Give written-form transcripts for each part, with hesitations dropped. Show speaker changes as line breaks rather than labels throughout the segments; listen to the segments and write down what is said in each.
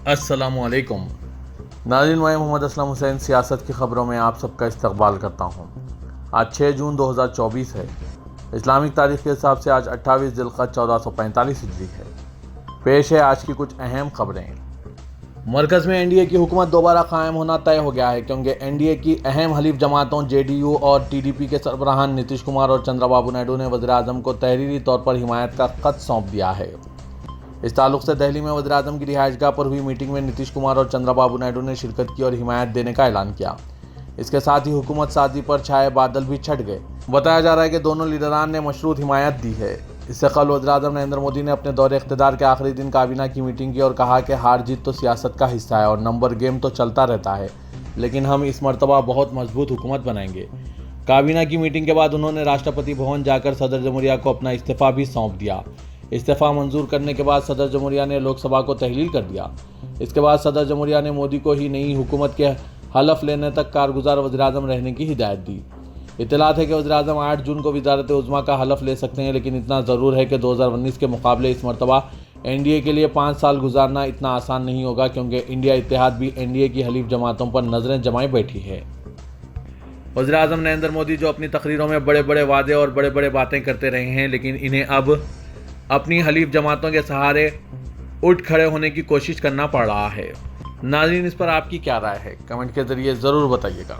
अस्सलामुअलैकुम नाज़रीन, मैं मोहम्मद असलम हुसैन सियासत की ख़बरों में आप सबका इस्तकबाल करता हूँ। आज 6 जून 2024 है। इस्लामिक तारीख़ के हिसाब से आज 28 ज़िलक़अदा 1445 हिजरी है। पेश है आज की कुछ अहम खबरें। मरकज़ में एनडीए की हुकूमत दोबारा कायम होना तय हो गया है, क्योंकि एनडीए की अहम हलीफ जमातों जेडीयू और टीडीपी के सरबराहान नीतीश कुमार और चंद्रबाबू नायडू ने वज़ीर-ए-आज़म को तहरीरी तौर पर हिमायत का ख़त सौंप दिया है। इस ताल्लुक से दिल्ली में वज़ीर-ए-आज़म की रिहाइशगाह पर हुई मीटिंग में नीतीश कुमार और चंद्रबाबू नायडू ने शिरकत की और हिमायत देने का ऐलान किया। इसके साथ ही हुकूमत साजी पर छाए बादल भी छट गए। बताया जा रहा है कि दोनों लीडरान ने मशरूत हिमायत दी है। इससे कल वज़ीर-ए-आज़म नरेंद्र मोदी ने अपने दौरे इख्तिदार के आखिरी दिन काबीना की मीटिंग की और कहा कि हार जीत तो सियासत का हिस्सा है और नंबर गेम तो चलता रहता है, लेकिन हम इस मरतबा बहुत मजबूत हुकूमत बनाएंगे। काबीना की मीटिंग के बाद उन्होंने राष्ट्रपति भवन जाकर सदर जमहूरिया को अपना इस्तीफ़ा भी सौंप दिया। इस्तीफ़ा मंजूर करने के बाद सदर जमहूरिया ने लोकसभा को तहलील कर दिया। इसके बाद सदर जमहूरिया ने मोदी को ही नई हुकूमत के हलफ लेने तक कारगुजार वज़ीर-ए-आज़म रहने की हिदायत दी। इत्तलात है कि वज़ीर-ए-आज़म 8 जून को वज़ारत उज़्मा का हलफ ले सकते हैं, लेकिन इतना ज़रूर है कि 2019 के मुकाबले इस मरतबा एनडीए के लिए 5 साल गुजारना इतना आसान नहीं होगा, क्योंकि इंडिया इत्तेहाद भी एनडीए की हलीफ जमातों पर नज़रें जमाए बैठी है। वज़ीर-ए-आज़म नरेंद्र मोदी जो अपनी तकरीरों में बड़े बड़े वादे और बड़े बड़े बातें करते रहे हैं, लेकिन इन्हें अब अपनी हलीफ जमातों के सहारे उठ खड़े होने की कोशिश करना पड़ रहा है। नाज़रीन, इस पर आपकी क्या राय है? कमेंट के जरिए ज़रूर बताइएगा।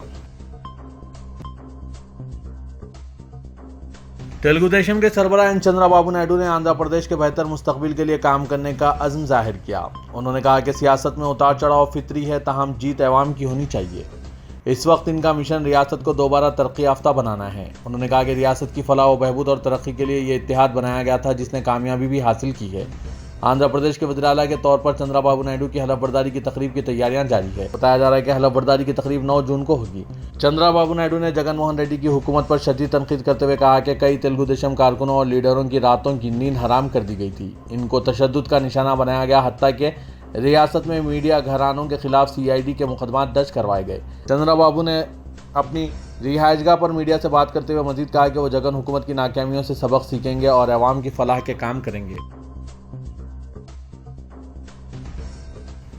तेलुगु देशम के सरबराह एन चंद्रबाबू नायडू ने आंध्र प्रदेश के बेहतर मुस्तकबिल के लिए काम करने का अज़्म जाहिर किया। उन्होंने कहा कि सियासत में उतार चढ़ाव फितरी है, ताहम जीत ऐवाम की होनी चाहिए। इस वक्त इनका मिशन रियासत को दोबारा तरक्की याफ्ता बनाना है। उन्होंने कहा कि रियासत की फलाह व बहबूद और तरक्की के लिए ये इत्तेहाद बनाया गया था, जिसने कामयाबी भी हासिल की है। आंध्र प्रदेश के वज़ीर आला के तौर पर चंद्रबाबू नायडू की हलफ बर्दारी की तकरीब की तैयारियां जारी है। बताया जा रहा है कि हलफ बर्दारी की तकरीब 9 जून को होगी। चंद्रबाबू नायडू ने जगन मोहन रेड्डी की हुकूमत पर शदीद तनकीद करते हुए कहा कि कई तेलुगु देशम कारकुनों और लीडरों की रातों की नींद हराम कर दी गई थी। इनको तशद्दुद का निशाना बनाया गया, हत्ता कि रियासत में मीडिया घरानों के खिलाफ सीआईडी के मुकदमात दर्ज करवाए गए। चंद्रबाबू ने अपनी रिहाइशगाह पर मीडिया से बात करते हुए मजीद कहा कि वो जगन हुकूमत की नाकामियों से सबक सीखेंगे और अवाम की फलाह के काम करेंगे।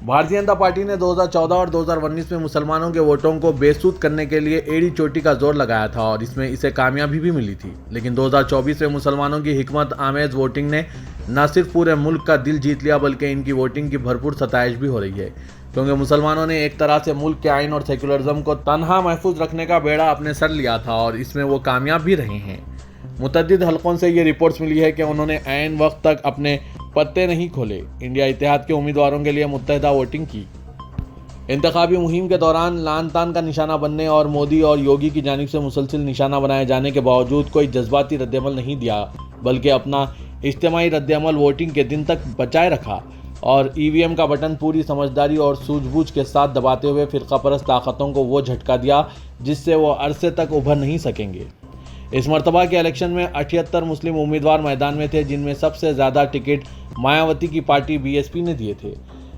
भारतीय जनता पार्टी ने 2014 और 2019 में मुसलमानों के वोटों को बेसूद करने के लिए एड़ी चोटी का जोर लगाया था और इसमें इसे कामयाबी भी मिली थी। लेकिन 2024 में मुसलमानों की हिकमत आमेज वोटिंग ने न सिर्फ पूरे मुल्क का दिल जीत लिया, बल्कि इनकी वोटिंग की भरपूर सताइश भी हो रही है, क्योंकि मुसलमानों ने एक तरह से मुल्क के आइन और सेकुलरिज्म को तनहा महफूज रखने का बेड़ा अपने सर लिया था और इसमें वो कामयाब भी रहे हैं। मुतअद्दिद हलकों से ये रिपोर्ट्स मिली है कि उन्होंने ऐन वक्त तक अपने पत्ते नहीं खोले। इंडिया इत्तेहाद के उम्मीदवारों के लिए मुत्तहदा वोटिंग की। इंतखाबी मुहिम के दौरान लान तान का निशाना बनने और मोदी और योगी की जानिब से मुसलसिल निशाना बनाए जाने के बावजूद कोई जज्बाती रद्दअमल नहीं दिया, बल्कि अपना इज्तिमाई रद्दअमल वोटिंग के दिन तक बचाए रखा और ईवीएम का बटन पूरी समझदारी और सूझबूझ के साथ दबाते हुए फ़िरका परस्त ताकतों को वो झटका दिया जिससे वो अरसे तक उभर नहीं सकेंगे। इस मरतबा के इलेक्शन में 78 मुस्लिम उम्मीदवार मैदान में थे, जिनमें सबसे ज़्यादा टिकट मायावती की पार्टी बीएसपी ने दिए थे।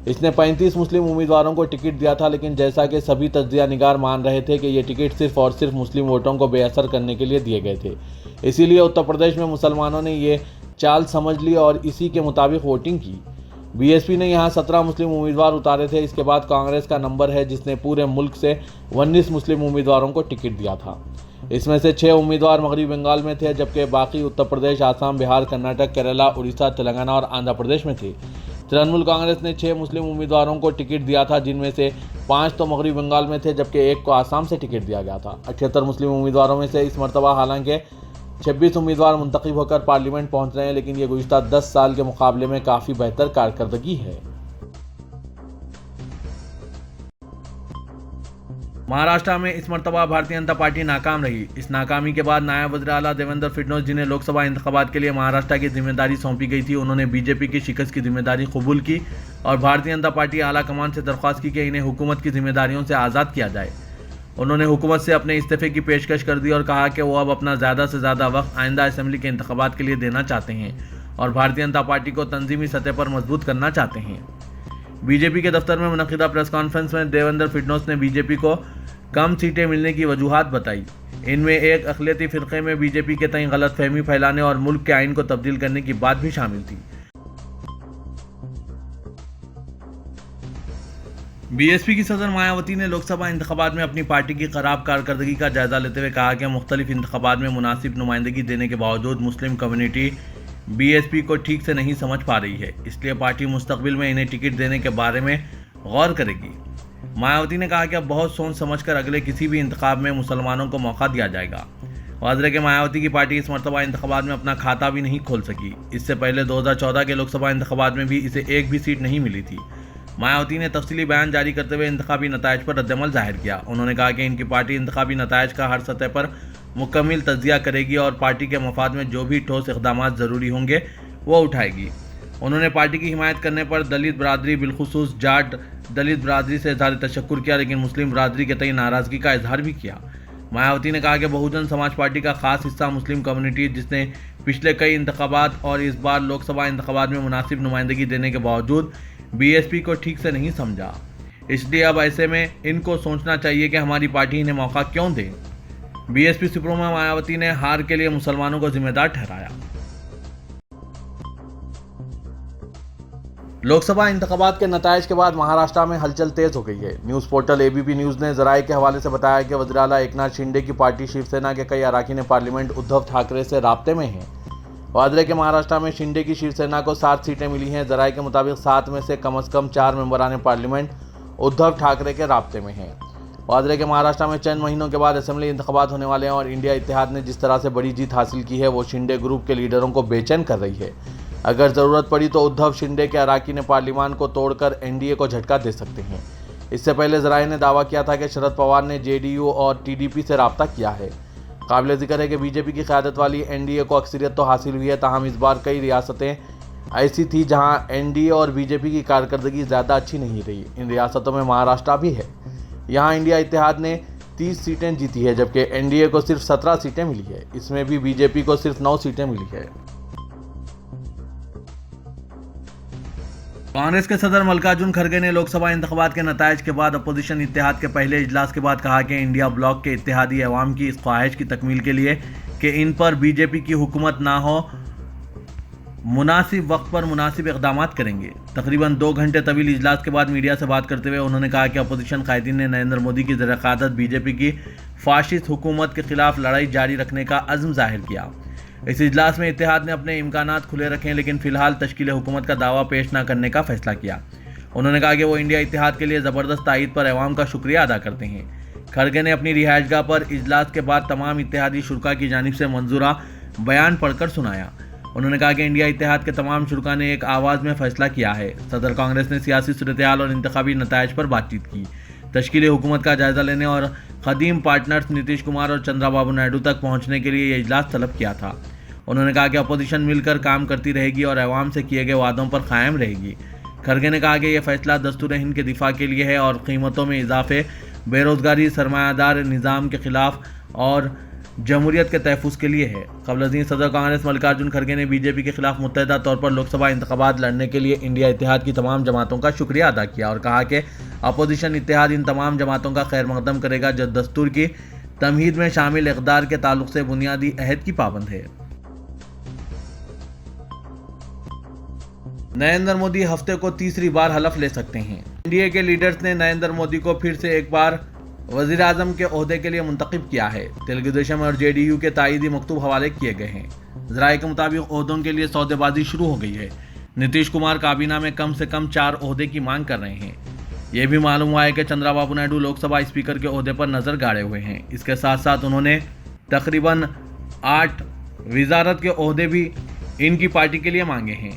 इसने 35 मुस्लिम उम्मीदवारों को टिकट दिया था, लेकिन जैसा कि सभी तज्जिया निगार मान रहे थे कि ये टिकट सिर्फ और सिर्फ मुस्लिम वोटों को बेअसर करने के लिए दिए गए थे। इसीलिए उत्तर प्रदेश में मुसलमानों ने ये चाल समझ ली और इसी के मुताबिक वोटिंग की। बीएसपी ने यहाँ 17 मुस्लिम उम्मीदवार उतारे थे। इसके बाद कांग्रेस का नंबर है, जिसने पूरे मुल्क से 19 मुस्लिम उम्मीदवारों को टिकट दिया था। इसमें से 6 उम्मीदवार मगरबी बंगाल में थे, जबकि बाकी उत्तर प्रदेश, आसाम, बिहार, कर्नाटक, केरला, उड़ीसा, तेलंगाना और आंध्र प्रदेश में थे। तृणमूल कांग्रेस ने 6 मुस्लिम उम्मीदवारों को टिकट दिया था, जिनमें से 5 तो मगरबी बंगाल में थे, जबकि 1 को आसाम से टिकट दिया गया था। 78 मुस्लिम उम्मीदवारों में से इस मरतबा हालांकि 26 उम्मीदवार मुंतखब होकर पार्लियामेंट पहुंच रहे हैं, लेकिन ये गुज़िश्ता 10 साल के मुकाबले में काफ़ी बेहतर कारकर्दगी है। महाराष्ट्र में इस मरतबा भारतीय जनता पार्टी नाकाम रही। इस नाकामी के बाद नायब वज़ीर आला देवेंद्र फडणवीस, जिन्हें लोकसभा इंतखाबात के लिए महाराष्ट्र की जिम्मेदारी सौंपी गई थी, उन्होंने बीजेपी की शिकस्त की जिम्मेदारी कबूल की और भारतीय जनता पार्टी आला कमान से दरख्वास्त की कि इन्हें हुकूमत की जिम्मेदारियों से आज़ाद किया जाए। उन्होंने हुकूमत से अपने इस्तीफे की पेशकश कर दी और कहा कि वो अब अपना ज़्यादा से ज़्यादा वक्त आइंदा असम्बली के इंतखाबात के लिए देना चाहते हैं और भारतीय जनता पार्टी को तंजीमी सतह पर मजबूत करना चाहते हैं। बीजेपी के दफ्तर में मुनक़िदा प्रेस कॉन्फ्रेंस में देवेंद्र फडणवीस ने बीजेपी को कम सीटें मिलने की वजूहात बताई। इनमें एक अक़लियती फ़िरक़े में बीजेपी के तय गलतफहमी फैलाने और मुल्क के आइन को तब्दील करने की बात भी शामिल थी। बीएसपी की सदर मायावती ने लोकसभा इंतखाबात में अपनी पार्टी की खराब कारकर्दगी का जायजा लेते हुए कहा कि मुख्तलिफ इंतखाबात में मुनासिब नुमाइंदगी देने के बावजूद मुस्लिम कम्युनिटी बीएसपी को ठीक से नहीं समझ पा रही है, इसलिए पार्टी मुस्तकबिल में इन्हें टिकट देने के बारे में गौर करेगी। मायावती ने कहा कि अब बहुत सोच समझकर अगले किसी भी इंतखाब में मुसलमानों को मौका दिया जाएगा। वाज़ेह कि मायावती की पार्टी इस मरतबा इंतखाबात में अपना खाता भी नहीं खोल सकी। इससे पहले 2014 के लोकसभा इंतखाबात में भी इसे एक भी सीट नहीं मिली थी। मायावती ने तफसीली बयान जारी करते हुए इंतखाबी नतायज पर रद्दमल जाहिर किया। उन्होंने कहा कि इनकी पार्टी इंतखाबी नतायज का हर सतह पर मुकम्मल तज्जिया करेगी और पार्टी के मफाद में जो भी ठोस इक़दाम ज़रूरी होंगे वो उठाएगी। उन्होंने पार्टी की हिमायत करने पर दलित बरादरी बिलखुसूस जाट दलित बरादरी से इज़हार तशक्कुर किया, लेकिन मुस्लिम बरादरी के तय नाराज़गी का इजहार भी किया। मायावती ने कहा कि बहुजन समाज पार्टी का खास हिस्सा मुस्लिम कम्युनिटी, जिसने पिछले कई इंतखाबात और इस बार लोकसभा इंतखाबात में मुनासिब नुमाइंदगी देने के बावजूद बीएसपी को ठीक से नहीं समझा, इसलिए अब ऐसे में इनको सोचना चाहिए कि हमारी पार्टी इन्हें मौका क्यों दे। बीएसपी सुप्रीमो मायावती ने हार के लिए मुसलमानों को जिम्मेदार ठहराया। लोकसभा इंतखाबात के नतायज के बाद महाराष्ट्र में हलचल तेज हो गई है। न्यूज़ पोर्टल एबीपी न्यूज़ ने ज़राए के हवाले से बताया कि वज़ीर आला एकनाथ शिंदे की पार्टी शिवसेना के कई अरकान पार्लियामेंट उद्धव ठाकरे से राब्ते में हैं। वाज़ेह कि महाराष्ट्र में शिंदे की शिवसेना को 7 सीटें मिली हैं। ज़राए के मुताबिक 7 में से कम 4 मेंबरान पार्लियामेंट उद्धव ठाकरे के राब्ते में हैं। वाज़ेह कि महाराष्ट्र में चंद महीनों के बाद असेंबली इंतखाबात होने वाले हैं और इंडिया इत्तेहाद ने जिस तरह से बड़ी जीत हासिल की है वो शिंदे ग्रुप के लीडरों को बेचैन कर रही है। अगर ज़रूरत पड़ी तो उद्धव शिंदे के अरकान पार्लियामान को तोड़कर एनडीए को झटका दे सकते हैं। इससे पहले ज़राए ने दावा किया था कि शरद पवार ने जेडीयू और टीडीपी से रब्ता किया है। काबिल ज़िक्र है कि बीजेपी की क़यादत वाली एनडीए को अक्सरियत तो हासिल हुई है, ताहम इस बार कई रियासतें ऐसी थी जहां एनडीए और बीजेपी की कारकर्दगी ज़्यादा अच्छी नहीं रही। इन रियासतों में महाराष्ट्र भी है। यहाँ इंडिया इत्तेहाद ने 30 सीटें जीती है, जबकि एनडीए को सिर्फ 17 सीटें मिली है। इसमें भी बीजेपी को सिर्फ 9 सीटें मिली है। कांग्रेस के सदर मल्लिकार्जुन खड़गे ने लोकसभा इंतखाबात के नतायज के बाद अपोजिशन इत्तेहाद के पहले इजलास के बाद कहा कि इंडिया ब्लॉक के इत्तेहादी अवाम की इस ख्वाहिश की तकमील के लिए कि इन पर बीजेपी की हुकूमत ना हो, मुनासिब वक्त पर मुनासिब इक़दाम करेंगे। तकरीबन 2 घंटे तवील इजलास के बाद मीडिया से बात करते हुए उन्होंने कहा कि अपोजिशन कायदीन ने नरेंद्र मोदी की ज़र-ए-क़यादत बीजेपी की फाशिस्ट हुकूमत के खिलाफ लड़ाई जारी रखने का अज़्म जाहिर किया। इस इजलास में इत्तेहाद ने अपने इम्कानात खुले रखे, लेकिन फिलहाल तश्कील हुकूमत का दावा पेश न करने का फैसला किया। उन्होंने कहा कि वो इंडिया इत्तेहाद के लिए ज़बरदस्त तायीद पर अवाम का शुक्रिया अदा करते हैं। खड़गे ने अपनी रिहाइशगाह पर इजलास के बाद तमाम इत्तेहादी शुरा की जानिब से मंजूरा बयान पढ़कर सुनाया। उन्होंने कहा कि इंडिया इत्तेहाद के तमाम शुरा ने एक आवाज़ में फैसला किया है। सदर कांग्रेस ने सियासी सूरत-ए-हाल और इंतखाबी नतायज पर बातचीत की, तश्कील हुकूमत का जायज़ा लेने और क़दीम पार्टनर्स नीतीश कुमार और चंद्रबाबू नायडू तक पहुँचने के लिए यह इजलास तलब किया था। उन्होंने कहा कि अपोजिशन मिलकर काम करती रहेगी और अवाम से किए गए वादों पर कायम रहेगी। खड़गे ने कहा कि यह फैसला दस्तूर-ए-हिंद के दिफा के लिए है और कीमतों में इजाफे, बेरोज़गारी, सरमायादार निज़ाम के खिलाफ और जमहूरियत के तहफ़्फ़ुज़ के लिए है। क़ब्ल सदर कांग्रेस मल्लिकार्जुन खड़गे ने बीजेपी के खिलाफ मुत्तहिदा तौर पर लोकसभा इंतखाबात लड़ने के लिए इंडिया इत्तेहाद की तमाम जमातों का शुक्रिया अदा किया और कहा कि अपोजिशन इत्तेहाद इन तमाम जमातों का खैर मकदम करेगा जो दस्तूर की तमहीद में शामिल इक़दार के ताल्लुक़ से बुनियादी अहद की पाबंद है। नरेंद्र मोदी हफ्ते को तीसरी बार हलफ ले सकते हैं। एनडीए के लीडर्स ने नरेंद्र मोदी को फिर से एक बार वज़ीर आज़म के ओहदे के लिए मुंतखब किया है। तेलुगु देशम और जेडीयू के तायीदी मकतूब हवाले किए गए हैं। ज़राए के मुताबिक ओहदों के लिए सौदेबाजी शुरू हो गई है। नीतीश कुमार काबीना में कम से कम 4 ओहदे की मांग कर रहे हैं। यह भी मालूम हुआ है कि चंद्रबाबू नायडू लोकसभा स्पीकर के ओहदे पर नज़र गाड़े हुए हैं। इसके साथ साथ उन्होंने तकरीबन 8 वजारत के ओहदे भी इनकी पार्टी के लिए मांगे हैं।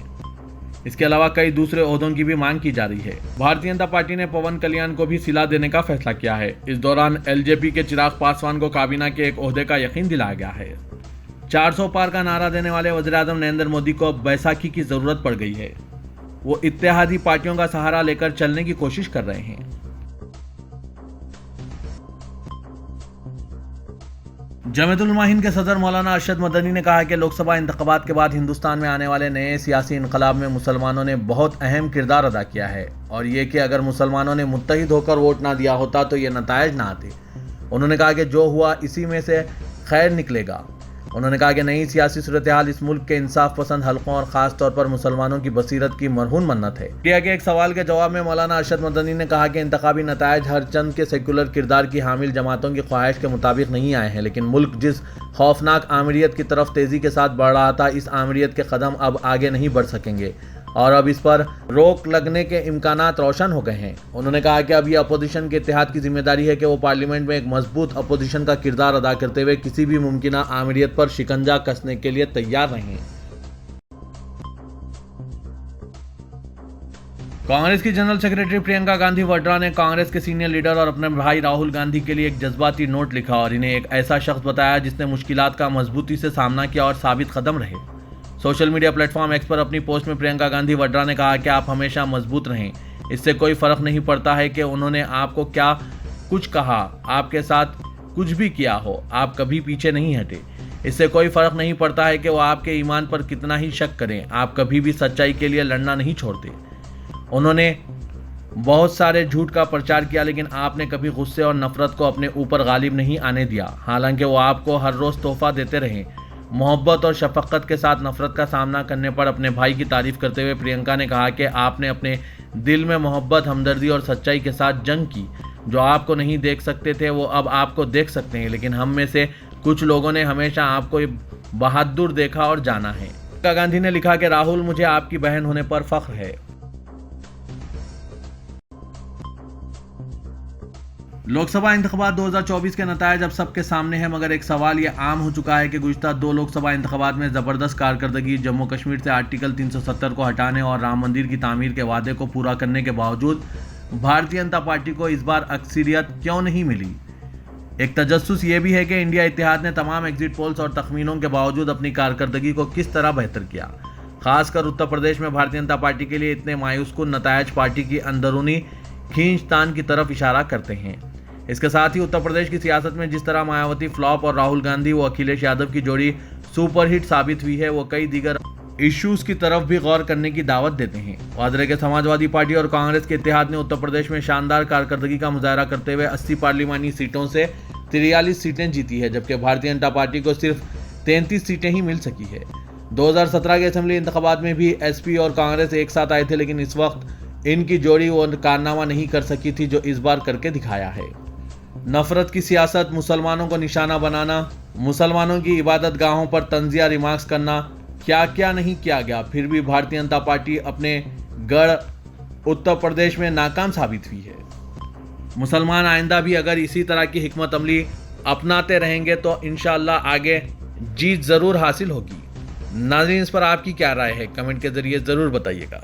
इसके अलावा कई दूसरे ओहदों की भी मांग की जा रही है। भारतीय जनता पार्टी ने पवन कल्याण को भी सिला देने का फैसला किया है। इस दौरान एलजेपी के चिराग पासवान को काबीना के एक ओहदे का यकीन दिलाया गया है। 400 पार का नारा देने वाले वज़ीर आज़म नरेंद्र मोदी को अब बैसाखी की जरूरत पड़ गई है। वो इत्तेहादी पार्टियों का सहारा लेकर चलने की कोशिश कर रहे हैं। जमीयत उलमा हिंद के सदर मौलाना अरशद मदनी ने कहा कि लोकसभा इंतखाबात के बाद हिंदुस्तान में आने वाले नए सियासी इनकलाब में मुसलमानों ने बहुत अहम किरदार अदा किया है और ये कि अगर मुसलमानों ने मुत्तहिद होकर वोट ना दिया होता तो ये नतायज ना आते। उन्होंने कहा कि जो हुआ इसी में से खैर निकलेगा। उन्होंने कहा कि नई सियासी सूरत-ए-हाल इस मुल्क के इंसाफ पसंद हलकों और खास तौर पर मुसलमानों की बसीरत की मरहून मन्नत है। मीडिया के एक सवाल के जवाब में मौलाना अरशद मदनी ने कहा कि इंतखाबी नतायज हर चंद के सेकुलर किरदार की हामिल जमातों की ख्वाहिश के मुताबिक नहीं आए हैं, लेकिन मुल्क जिस खौफनाक आमिरियत की तरफ तेजी के साथ बढ़ रहा था, इस आमिरियत के कदम अब आगे नहीं बढ़ सकेंगे और अब इस पर रोक लगने के इम्कानात रोशन हो गए हैं। उन्होंने कहा कि अब यह अपोजिशन के इत्तेहाद की जिम्मेदारी है कि वो पार्लियामेंट में एक मजबूत अपोजिशन का किरदार अदा करते हुए किसी भी मुमकिना आमिरियत पर शिकंजा कसने के लिए तैयार रहें। कांग्रेस की जनरल सेक्रेटरी प्रियंका गांधी वाड्रा ने कांग्रेस के सीनियर लीडर और अपने भाई राहुल गांधी के लिए एक जज्बाती नोट लिखा और इन्हें एक ऐसा शख्स बताया जिसने मुश्किलात का मजबूती से सामना किया और साबित कदम रहे। सोशल मीडिया प्लेटफॉर्म एक्स पर अपनी पोस्ट में प्रियंका गांधी वाड्रा ने कहा कि आप हमेशा मजबूत रहें, इससे कोई फर्क नहीं पड़ता है कि उन्होंने आपको क्या कुछ कहा, आपके साथ कुछ भी किया हो, आप कभी पीछे नहीं हटे। इससे कोई फर्क नहीं पड़ता है कि वो आपके ईमान पर कितना ही शक करें, आप कभी भी सच्चाई के लिए लड़ना नहीं छोड़ते। उन्होंने बहुत सारे झूठ का प्रचार किया, लेकिन आपने कभी गुस्से और नफरत को अपने ऊपर गालिब नहीं आने दिया। हालांकि वो आपको हर रोज़ तोहफा देते रहे। मोहब्बत और शफकत के साथ नफरत का सामना करने पर अपने भाई की तारीफ करते हुए प्रियंका ने कहा कि आपने अपने दिल में मोहब्बत, हमदर्दी और सच्चाई के साथ जंग की। जो आपको नहीं देख सकते थे वो अब आपको देख सकते हैं, लेकिन हम में से कुछ लोगों ने हमेशा आपको बहादुर देखा और जाना है। प्रियंका गांधी ने लिखा कि राहुल, मुझे आपकी बहन होने पर फख्र है। लोकसभा इंतखाबात 2024 के नतायज अब सबके सामने हैं, मगर एक सवाल ये आम हो चुका है कि गुज़िश्ता 2 लोकसभा इंतखाबात में ज़बरदस्त कारकर्दगी, जम्मू कश्मीर से आर्टिकल 370 को हटाने और राम मंदिर की तामीर के वादे को पूरा करने के बावजूद भारतीय जनता पार्टी को इस बार अक्सरियत क्यों नहीं मिली। एक तजस्सुस ये भी है कि इंडिया इत्तेहाद ने तमाम एग्जिट पोल्स और तखमीनों के बावजूद अपनी कारकर्दगी को किस तरह बेहतर किया। खासकर उत्तर प्रदेश में भारतीय जनता पार्टी के लिए इतने मायूसकुन नतायज पार्टी की अंदरूनी खींचतान की तरफ इशारा करते हैं। इसके साथ ही उत्तर प्रदेश की सियासत में जिस तरह मायावती फ्लॉप और राहुल गांधी व अखिलेश यादव की जोड़ी सुपरहिट साबित हुई है, वो कई दीगर इश्यूज की तरफ भी गौर करने की दावत देते हैं। वादरे के समाजवादी पार्टी और कांग्रेस के इत्तेहाद ने उत्तर प्रदेश में शानदार कारकर्दगी का मुजाहरा करते हुए 80 पार्लिमानी सीटों से 43 सीटें जीती है, जबकि भारतीय जनता पार्टी को सिर्फ 33 सीटें ही मिल सकी है। 2017 के असेंबली इंतखाबात में भी एसपी और कांग्रेस एक साथ आए थे, लेकिन इस वक्त इनकी जोड़ी वो कारनामा नहीं कर सकी थी जो इस बार करके दिखाया है। नफरत की सियासत, मुसलमानों को निशाना बनाना, मुसलमानों की इबादत गाहों पर तंजिया रिमार्क्स करना, क्या क्या नहीं किया गया, फिर भी भारतीय जनता पार्टी अपने गढ़ उत्तर प्रदेश में नाकाम साबित हुई है। मुसलमान आइंदा भी अगर इसी तरह की हिकमत अमली अपनाते रहेंगे तो इंशाअल्लाह आगे जीत ज़रूर हासिल होगी। नाज़रीन, इस पर आपकी क्या राय है, कमेंट के जरिए ज़रूर बताइएगा।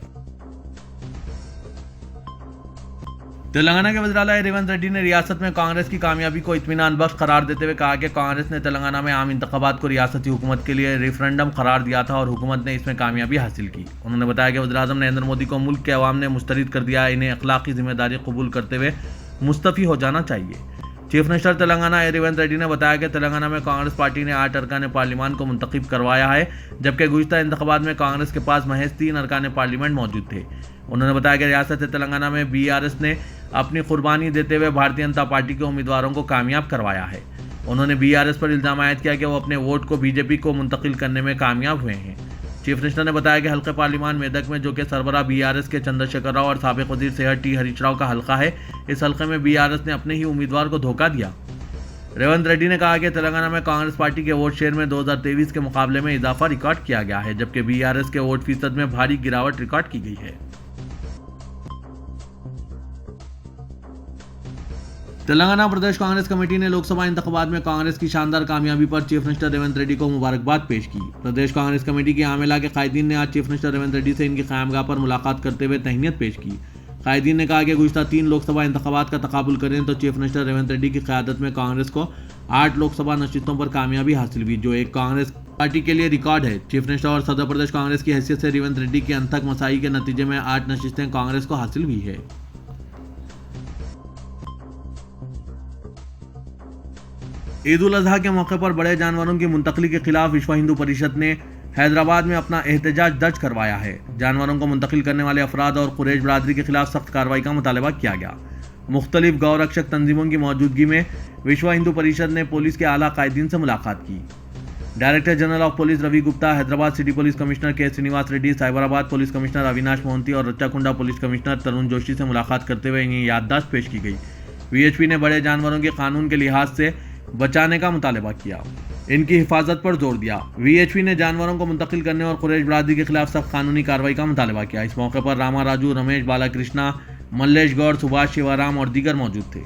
तेलंगाना के वज़ीर आला रेवंत रेड्डी ने रियासत में कांग्रेस की कामयाबी को इत्मीनान बख्श करार देते हुए कहा कि कांग्रेस ने तेलंगाना में आम इंतखाबात को रियासती हुकूमत के लिए रेफरेंडम करार दिया था और हुकूमत ने इसमें कामयाबी हासिल की। उन्होंने बताया कि वज़ीर आज़म नरेंद्र मोदी को मुल्क के अवाम ने मुस्तरद कर दिया है, इन्हें अखलाकी जिम्मेदारी कबूल करते हुए मुस्तफ़ी हो जाना चाहिए। चीफ मिनिस्टर तेलंगाना रेवंत रेड्डी ने बताया कि तेलंगाना में कांग्रेस पार्टी ने 8 अरकान पार्लियामान को मुंतखब करवाया है, जबकि गुज़िश्ता इंतखाबात में कांग्रेस के पास महज 3 अरकान पार्लियामेंट मौजूद थे। उन्होंने बताया कि रियासत तेलंगाना में बीआरएस ने अपनी कुर्बानी देते हुए भारतीय जनता पार्टी के उम्मीदवारों को कामयाब करवाया है। उन्होंने बीआरएस पर इल्ज़ाम आयद किया कि वो अपने वोट को बीजेपी को मुंतकिल करने में कामयाब हुए हैं। चीफ मिनिस्टर ने बताया कि हल्के पार्लियामान मेदक में, जो कि सरबराह बीआरएस के चंद्रशेखर राव और साबिक वजीर सेहत टी हरीश राव का हल्का है, इस हल्के में बीआरएस ने अपने ही उम्मीदवार को धोखा दिया। रेवंत रेड्डी ने कहा कि तेलंगाना में कांग्रेस पार्टी के वोट शेयर में 2023 के मुकाबले में इजाफा रिकॉर्ड किया गया है, जबकि बीआरएस के वोट फीसद में भारी गिरावट रिकॉर्ड की गई है। तेलंगाना प्रदेश कांग्रेस कमेटी ने लोकसभा इंतखाबात में कांग्रेस की शानदार कामयाबी पर चीफ मिनिस्टर रेवंत रेड्डी को मुबारकबाद पेश की। प्रदेश कांग्रेस कमेटी के आमेला के कायदीन ने आज चीफ मिनिस्टर रेवंत रेड्डी से इनकी क़यामगाह पर मुलाकात करते हुए तहनीत पेश की। कायदीन ने कहा कि गुज़िश्ता 3 लोकसभा इंतखाबात का तकाबुल करें तो चीफ मिनिस्टर रेवंत रेड्डी की क़यादत में कांग्रेस को 8 लोकसभा नशिस्तों पर कामयाबी हासिल हुई, जो एक कांग्रेस पार्टी के लिए रिकॉर्ड है। चीफ मिनिस्टर और सदर प्रदेश कांग्रेस की हैसियत से रेवंत रेड्डी की अनथक मसाई के नतीजे में 8 नशिस्तें कांग्रेस को हासिल हुई है। ईद उल अजहा के मौके पर बड़े जानवरों की मुंतकली के खिलाफ विश्व हिंदू परिषद ने हैदराबाद में अपना एहतजाज दर्ज करवाया है। जानवरों को मुंतकिल करने वाले अफराद और कुरैश बरादरी के खिलाफ सख्त कार्रवाई का मुतालबा किया गया। मुख्तलिफ गौरक्षक तंजीमों की मौजूदगी में विश्व हिंदू परिषद ने पुलिस के आला कायदीन से मुलाकात की। Director general of police Ravi Gupta, Hyderabad city police commissioner K Srinivas Reddy, Cyberabad police commissioner Avinash Mohanty और रच्चाकुंडा पुलिस कमिश्नर तरुण जोशी से मुलाकात करते हुए इन्हें याददाश्त पेश की गई। वीएचपी ने बड़े जानवरों के कानून के लिहाज से बचाने का मुतालबा किया, इनकी हिफाजत पर जोर दिया। वीएचपी ने जानवरों को मुंतकिल करने और कुरैश बरादरी के खिलाफ सख्त कानूनी कार्रवाई का मुतालबा किया। इस मौके पर रामा राजू, रमेश बालाकृष्णा, मल्लेश गौड़, सुभाष शिवाराम और दीगर मौजूद थे।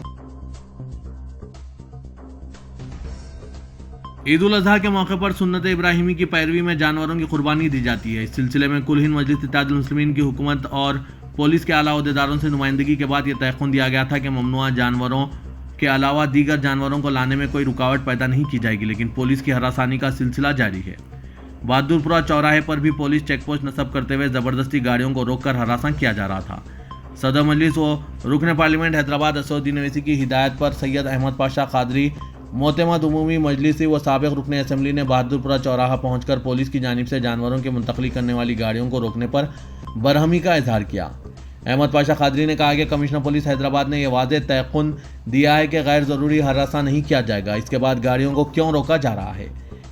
ईद उल अजहा के मौके पर सुन्नत इब्राहिमी की पैरवी में जानवरों की कुर्बानी दी जाती है। इस सिलसिले में कुल हिंद मजलिस इत्तेहादुल मुस्लिमीन की हुकूमत और पुलिस के आला अहदेदारों से नुमाइंदगी के बाद यह तयक़ुन दिया गया था कि ममनुआ जानवरों के अलावा दीगर जानवरों को लाने में कोई रुकावट पैदा नहीं की जाएगी, लेकिन पुलिस की हरासानी का सिलसिला जारी है। बहादुरपुरा चौराहे पर भी पुलिस चेकपोस्ट नस्ब करते हुए जबरदस्ती गाड़ियों को रोककर हरासा किया जा रहा था। सदर मजलिस व रुकन पार्लियामेंट हैदराबाद असदुद्दीन ओवैसी की हिदायत पर सैयद अहमद पाशा कादरी, मोतमद उमूमी मजलिसी व साबिक़ रुकन असम्बली ने बहादुरपुरा चौराहा पहुंचकर पुलिस की जानिब से जानवरों की मुंतकली करने वाली गाड़ियों को रोकने पर बरहमी का इजहार किया। अहमद पाशा कादरी ने कहा कि कमिश्नर पुलिस हैदराबाद ने यह वाज़ेह तयक़ुन दिया है कि गैर ज़रूरी हरासा नहीं किया जाएगा। इसके बाद गाड़ियों को क्यों रोका जा रहा है,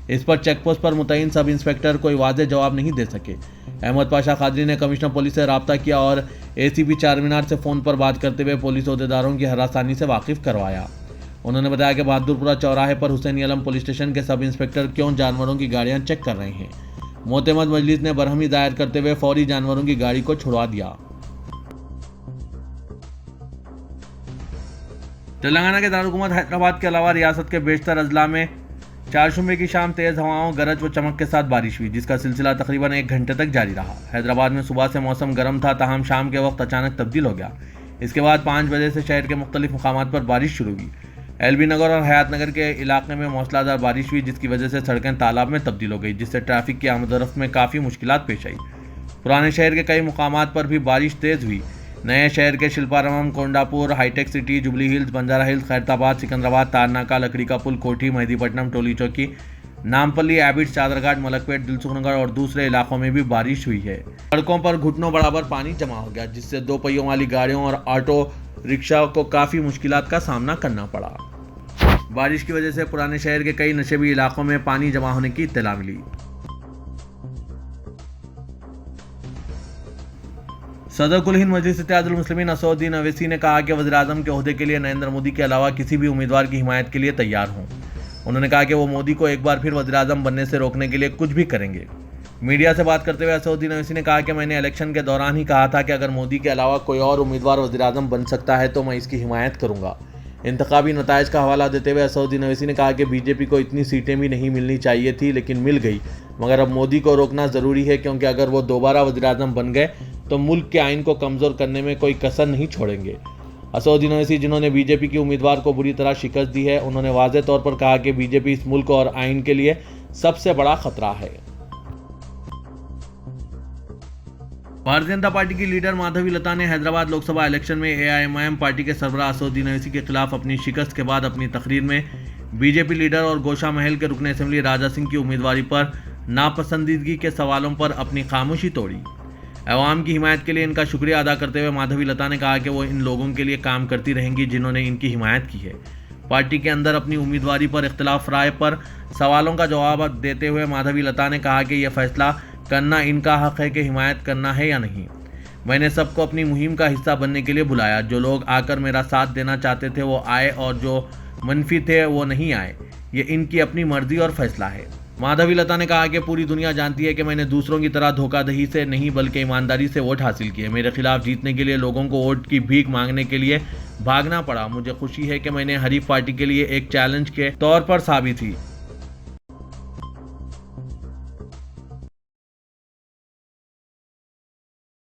इस पर चेकपोस्ट पर मुतय्यन सब इंस्पेक्टर कोई वाज़ेह जवाब नहीं दे सके। अहमद पाशा कादरी ने कमिश्नर पुलिस से रब्ता किया और ACP चारमीनार से फ़ोन पर बात करते हुए पुलिस अहदेदारों की हरासानी से वाकिफ़ करवाया। उन्होंने बताया कि बहादुरपुरा चौराहे पर हुसैन आलम पुलिस स्टेशन के सब इंस्पेक्टर क्यों जानवरों की गाड़ियां चेक कर रहे हैं। मोतमद मजलिस ने बरहमी दायर करते हुए फौरी जानवरों की गाड़ी को छुड़वा दिया। तेलंगाना के दारुल-हुकूमत हैदराबाद के अलावा रियासत के बेशतर अजला में चारशंबे की शाम तेज़ हवाओं, गरज व चमक के साथ बारिश हुई, जिसका सिलसिला तकरीबन 1 घंटे तक जारी रहा। हैदराबाद में सुबह से मौसम गर्म था, ताहम शाम के वक्त अचानक तब्दील हो गया। इसके बाद 5 बजे से शहर के मुख्तलिफ मुकामात पर बारिश शुरू हुई। LB नगर और हयात नगर के इलाके में मौसलाधार बारिश हुई, जिसकी वजह से सड़कें तालाब में तब्दील हो गई, जिससे ट्रैफिक की आमद-ओ-रफ्त में काफ़ी मुश्किलात पेश आई। पुराने शहर के कई मुकामात पर भी बारिश तेज़ हुई। नए शहर के शिल्पारामम, कोंडापुर, हाईटेक सिटी, जुबली हिल्स, बंजारा हिल्स, खैरताबाद, सिकंदराबाद, तारनाका, लकड़ी का पुल, कोठी, मेहदीपट्टनम, टोली चौकी, नामपल्ली, एबिड्स, चादरघाट, मलकपेट, दिलसुखनगर और दूसरे इलाकों में भी बारिश हुई है। सड़कों पर घुटनों बराबर पानी जमा हो गया, जिससे 2 पहियों वाली गाड़ियों और ऑटो रिक्शा को काफ़ी मुश्किलात का सामना करना पड़ा। बारिश की वजह से पुराने शहर के कई नशेबी इलाकों में पानी जमा होने की इत्तला मिली। सदर कुल हिंद मजलिस इत्तेहादुल मुस्लिमीन असदुद्दीन ओवैसी ने कहा कि वज़ीर-ए-आज़म के ओहदे के लिए नरेंद्र मोदी के अलावा किसी भी उम्मीदवार की हिमायत के लिए तैयार हों। उन्होंने कहा कि वो मोदी को एक बार फिर वज़ीर-ए-आज़म बनने से रोकने के लिए कुछ भी करेंगे। मीडिया से बात करते हुए असदुद्दीन ओवैसी ने कहा कि मैंने इलेक्शन के दौरान ही कहा था कि अगर मोदी के अलावा कोई और उम्मीदवार वज़ीर-ए-आज़म बन सकता है तो मैं इसकी हिमायत करूँगा। इंतखाबी नताइज का हवाला देते हुए असदुद्दीन ओवैसी ने कहा कि बीजेपी को इतनी सीटें भी नहीं मिलनी चाहिए थी, लेकिन मिल गई, मगर अब मोदी को रोकना ज़रूरी है, क्योंकि अगर वो दोबारा वज़ीर-ए-आज़म बन गए तो मुल्क के आइन को कमज़ोर करने में कोई कसर नहीं छोड़ेंगे। असदुद्दीन ओवैसी, जिन्होंने बीजेपी की उम्मीदवार को बुरी तरह शिकस्त दी है, उन्होंने वाज़ेह तौर पर कहा कि बीजेपी इस मुल्क और आइन के लिए सबसे बड़ा खतरा है। भारतीय जनता पार्टी की लीडर माधवी लता ने हैदराबाद लोकसभा इलेक्शन में AIMIM पार्टी के सरबराह असदुद्दीन ओवैसी के खिलाफ अपनी शिकस्त के बाद अपनी तकरीर में बीजेपी लीडर और गोशा महल के रुकन असेंबली राजा सिंह की उम्मीदवारी पर नापसंदीदगी के सवालों पर अपनी खामोशी तोड़ी। अवाम की हिमायत के लिए इनका शुक्रिया अदा करते हुए माधवी लता ने कहा कि वो इन लोगों के लिए काम करती रहेंगी जिन्होंने इनकी हिमायत की है। पार्टी के अंदर अपनी उम्मीदवारी पर इख्तिलाफ राय पर सवालों का जवाब देते हुए माधवी लता ने कहा कि यह फैसला करना इनका हक है कि हिमायत करना है या नहीं। मैंने सबको अपनी मुहिम का हिस्सा बनने के लिए बुलाया। जो लोग आकर मेरा साथ देना चाहते थे वो आए और जो मनफी थे वो नहीं आए। ये इनकी अपनी मर्जी और फैसला है। माधवी लता ने कहा कि पूरी दुनिया जानती है कि मैंने दूसरों की तरह धोखाधड़ी से नहीं बल्कि ईमानदारी से वोट हासिल किए। मेरे खिलाफ जीतने के लिए लोगों को वोट की भीख मांगने के लिए भागना पड़ा। मुझे खुशी है कि मैंने हरीफ पार्टी के लिए एक चैलेंज के तौर पर साबित हुई।